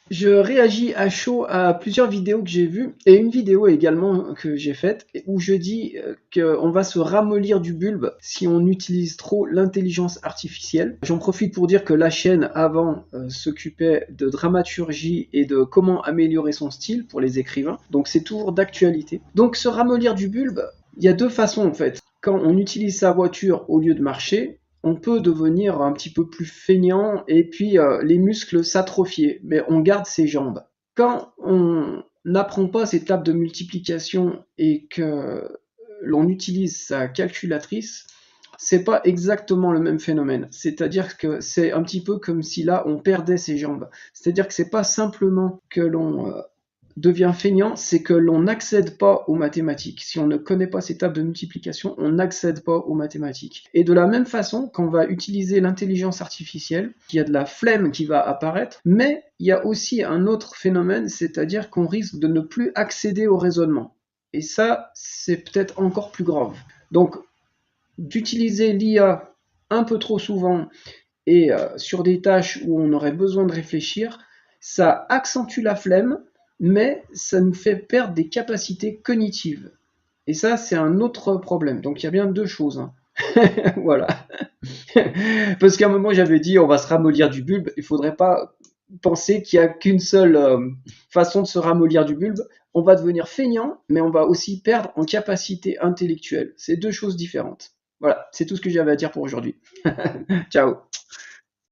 Je réagis à chaud à plusieurs vidéos que j'ai vues et une vidéo également que j'ai faite où je dis qu'on va se ramollir du bulbe si on utilise trop l'intelligence artificielle. J'en profite pour dire que la chaîne avant s'occupait de dramaturgie et de comment améliorer son style pour les écrivains, donc c'est toujours d'actualité. Donc se ramollir du bulbe, il y a deux façons en fait. Quand on utilise sa voiture au lieu de marcher, on peut devenir un petit peu plus feignant et puis les muscles s'atrophier, mais on garde ses jambes. Quand on n'apprend pas cette table de multiplication et que l'on utilise sa calculatrice, c'est pas exactement le même phénomène. C'est-à-dire que c'est un petit peu comme si là on perdait ses jambes. C'est-à-dire que c'est pas simplement que l'on devient feignant, c'est que l'on n'accède pas aux mathématiques. Si on ne connaît pas ces tables de multiplication, on n'accède pas aux mathématiques. Et de la même façon, quand on va utiliser l'intelligence artificielle, il y a de la flemme qui va apparaître, mais il y a aussi un autre phénomène, c'est-à-dire qu'on risque de ne plus accéder au raisonnement. Et ça, c'est peut-être encore plus grave. Donc, d'utiliser l'IA un peu trop souvent et sur des tâches où on aurait besoin de réfléchir, ça accentue la flemme, mais ça nous fait perdre des capacités cognitives. Et ça, c'est un autre problème. Donc il y a bien deux choses, hein. Voilà. Parce qu'à un moment, j'avais dit, on va se ramollir du bulbe. Il ne faudrait pas penser qu'il n'y a qu'une seule façon de se ramollir du bulbe. On va devenir feignant, mais on va aussi perdre en capacité intellectuelle. C'est deux choses différentes. Voilà, c'est tout ce que j'avais à dire pour aujourd'hui. Ciao.